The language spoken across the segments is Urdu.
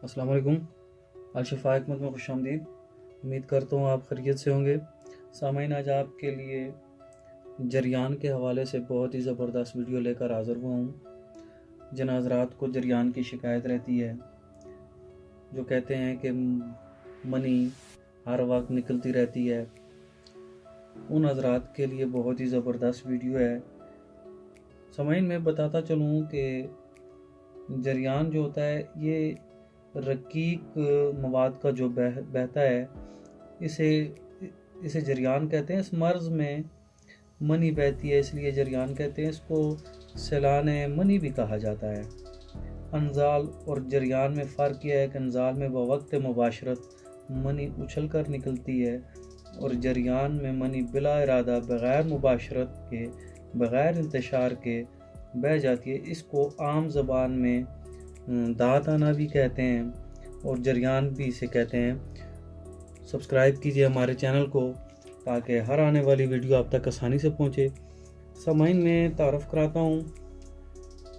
السلام علیکم۔ الشفا حکمت میں خوش آمدید۔ امید کرتا ہوں آپ خیریت سے ہوں گے۔ سامعین، آج آپ کے لیے جریان کے حوالے سے بہت ہی زبردست ویڈیو لے کر حاضر ہوا ہوں۔ جن حضرات کو جریان کی شکایت رہتی ہے، جو کہتے ہیں کہ منی ہر وقت نکلتی رہتی ہے، ان حضرات کے لیے بہت ہی زبردست ویڈیو ہے۔ سامعین، میں بتاتا چلوں کہ جریان جو ہوتا ہے یہ رقیق مواد کا جو بہتا ہے اسے جریان کہتے ہیں۔ اس مرض میں منی بہتی ہے، اس لیے جریان کہتے ہیں۔ اس کو سیلان منی بھی کہا جاتا ہے۔ انزال اور جریان میں فرق یہ ہے کہ انزال میں بوقت مباشرت منی اچھل کر نکلتی ہے، اور جریان میں منی بلا ارادہ بغیر مباشرت کے، بغیر انتشار کے بہہ جاتی ہے۔ اس کو عام زبان میں دانت آنا بھی کہتے ہیں اور جریان بھی اسے کہتے ہیں۔ سبسکرائب کیجئے ہمارے چینل کو تاکہ ہر آنے والی ویڈیو آپ تک آسانی سے پہنچے۔ سامعین، میں تعارف کراتا ہوں۔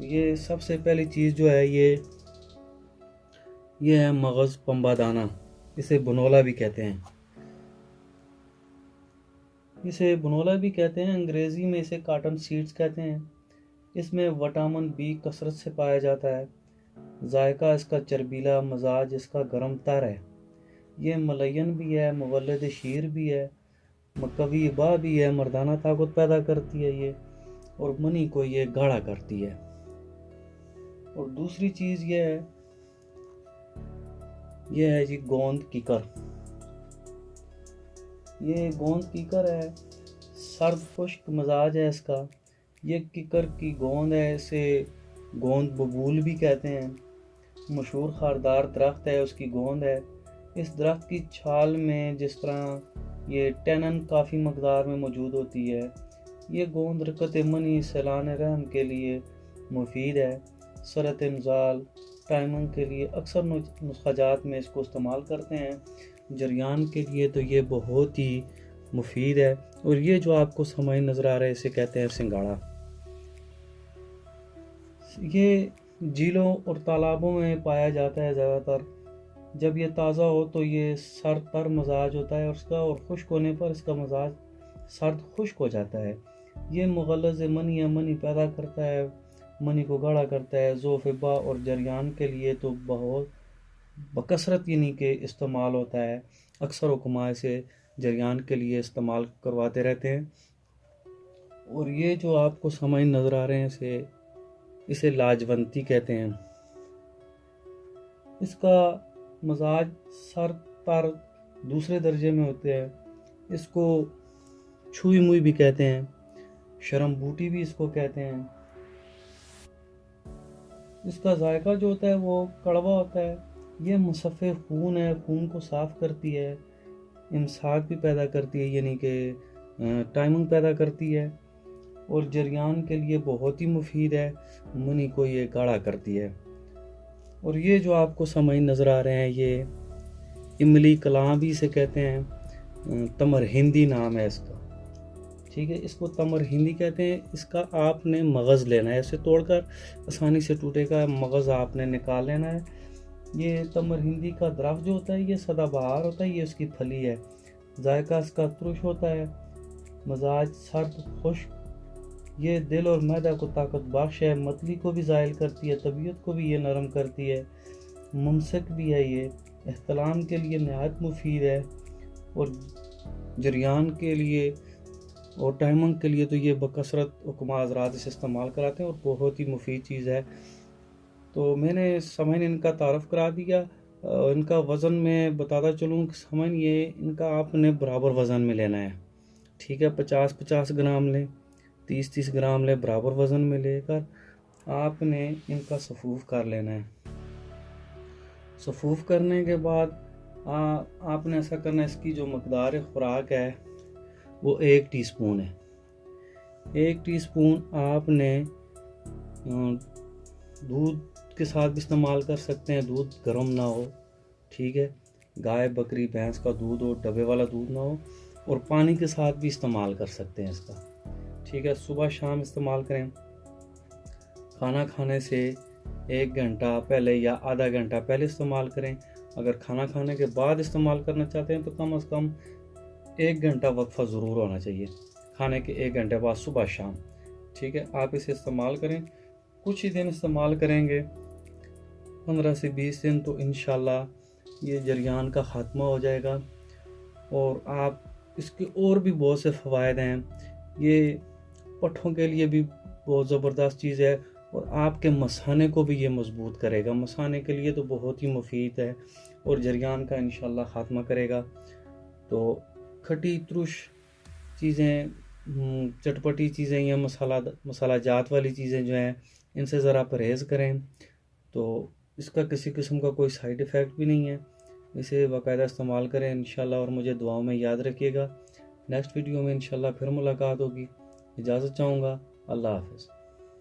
یہ سب سے پہلی چیز جو ہے یہ ہے مغز پنبہ دانہ، اسے بنولا بھی کہتے ہیں۔ انگریزی میں اسے کاٹن سیڈز کہتے ہیں۔ اس میں وٹامن بی کثرت سے پایا جاتا ہے۔ ذائقہ اس کا چربیلا، مزاج اس کا گرم تر ہے۔ یہ ملین بھی ہے، مولد شیر بھی ہے، مقوی با بھی ہے، مردانہ طاقت پیدا کرتی ہے یہ، اور منی کو یہ گاڑھا کرتی ہے۔ اور دوسری چیز یہ ہے جی گوند کیکر۔ یہ گوند کیکر ہے، سرد خشک مزاج ہے اس کا۔ یہ کیکر کی گوند ہے، اسے گوند ببول بھی کہتے ہیں۔ مشہور خاردار درخت ہے، اس کی گوند ہے۔ اس درخت کی چھال میں جس طرح یہ ٹینن کافی مقدار میں موجود ہوتی ہے، یہ گوند رکت منی سیلان رحم کے لیے مفید ہے۔ سرعت انزال ٹائمنگ کے لیے اکثر نسخہ جات میں اس کو استعمال کرتے ہیں۔ جریان کے لیے تو یہ بہت ہی مفید ہے۔ اور یہ جو آپ کو سامعین نظر آ رہا ہے اسے کہتے ہیں سنگاڑا۔ یہ جھیلوں اور تالابوں میں پایا جاتا ہے زیادہ تر۔ جب یہ تازہ ہو تو یہ سرد تر مزاج ہوتا ہے اس کا، اور خشک ہونے پر اس کا مزاج سرد خشک ہو جاتا ہے۔ یہ مغلظ منی یا منی پیدا کرتا ہے، منی کو گاڑھا کرتا ہے۔ ذوف با اور جریان کے لیے تو بہت بکثرت یعنی کہ استعمال ہوتا ہے۔ اکثر حکماء اسے جریان کے لیے استعمال کرواتے رہتے ہیں۔ اور یہ جو آپ کو سامعین نظر آ رہے ہیں اسے لاجونتی کہتے ہیں۔ اس کا مزاج سرد تر دوسرے درجے میں ہوتے ہیں۔ اس کو چھوئی موئی بھی کہتے ہیں، شرم بوٹی بھی اس کو کہتے ہیں۔ اس کا ذائقہ جو ہوتا ہے وہ کڑوا ہوتا ہے۔ یہ مصفِ خون ہے، خون کو صاف کرتی ہے، امساک بھی پیدا کرتی ہے یعنی کہ ٹائمنگ پیدا کرتی ہے، اور جریان کے لیے بہت ہی مفید ہے۔ منی کو یہ گاڑھا کرتی ہے۔ اور یہ جو آپ کو سامعین نظر آ رہے ہیں یہ املی کلاں بھی اسے کہتے ہیں۔ تمر ہندی نام ہے اس کا، ٹھیک ہے۔ اس کو تمر ہندی کہتے ہیں۔ اس کا آپ نے مغز لینا ہے، اسے توڑ کر آسانی سے ٹوٹے گا، مغز آپ نے نکال لینا ہے۔ یہ تمر ہندی کا درخت جو ہوتا ہے یہ سدا بہار ہوتا ہے، یہ اس کی پھلی ہے۔ ذائقہ اس کا ترش ہوتا ہے، مزاج سرد خشک۔ یہ دل اور معدہ کو طاقت بخش ہے، متلی کو بھی زائل کرتی ہے، طبیعت کو بھی یہ نرم کرتی ہے، ممسک بھی ہے، یہ احتلام کے لیے نہایت مفید ہے، اور جریان کے لیے اور ٹائمنگ کے لیے تو یہ بکثرت حکماء حضرات اسے استعمال کراتے ہیں، اور بہت ہی مفید چیز ہے۔ تو میں نے سامعین ان کا تعارف کرا دیا۔ ان کا وزن میں بتاتا چلوں کہ سامعین یہ ان کا آپ نے برابر وزن میں لینا ہے، ٹھیک ہے۔ 50 گرام لیں، 30 گرام لیں، برابر وزن میں لے کر آپ نے ان کا صفوف کر لینا ہے۔ صفوف کرنے کے بعد آپ نے ایسا کرنا ہے، اس کی جو مقدار خوراک ہے وہ 1 ٹی سپون ہے۔ 1 ٹی سپون آپ نے دودھ کے ساتھ بھی استعمال کر سکتے ہیں، دودھ گرم نہ ہو، ٹھیک ہے۔ گائے بکری بھینس کا دودھ ہو، ڈبے والا دودھ نہ ہو، اور پانی کے ساتھ بھی استعمال کر سکتے ہیں اس کا، ٹھیک ہے۔ صبح شام استعمال کریں۔ کھانا کھانے سے 1 گھنٹہ پہلے یا آدھا گھنٹہ پہلے استعمال کریں. اگر کھانا کھانے کے بعد استعمال کرنا چاہتے ہیں تو کم از کم 1 گھنٹہ وقفہ ضرور ہونا چاہیے, کھانے کے 1 گھنٹے بعد صبح شام. ٹھیک ہے, آپ اسے استعمال کریں, کچھ ہی دن استعمال کریں گے, 15 سے 20 دن, تو انشاءاللہ یہ جریان کا خاتمہ ہو جائے گا. اور آپ اس کے اور بھی بہت سے فوائد ہیں. یہ پٹھوں کے لیے بھی بہت زبردست چیز ہے, اور آپ کے مثانے کو بھی یہ مضبوط کرے گا. مثانے کے لیے تو بہت ہی مفید ہے, اور جریان کا انشاءاللہ خاتمہ کرے گا. تو کھٹی ترش چیزیں, چٹپٹی چیزیں یا مسالہ جات والی چیزیں جو ہیں, ان سے ذرا پرہیز کریں. تو اس کا کسی قسم کا کوئی سائیڈ ایفیکٹ بھی نہیں ہے. اسے باقاعدہ استعمال کریں انشاءاللہ, اور مجھے دعاؤں میں یاد رکھیے گا. نیکسٹ ویڈیو میں انشاءاللہ پھر ملاقات ہوگی. اجازت چاہوں گا. اللہ حافظ.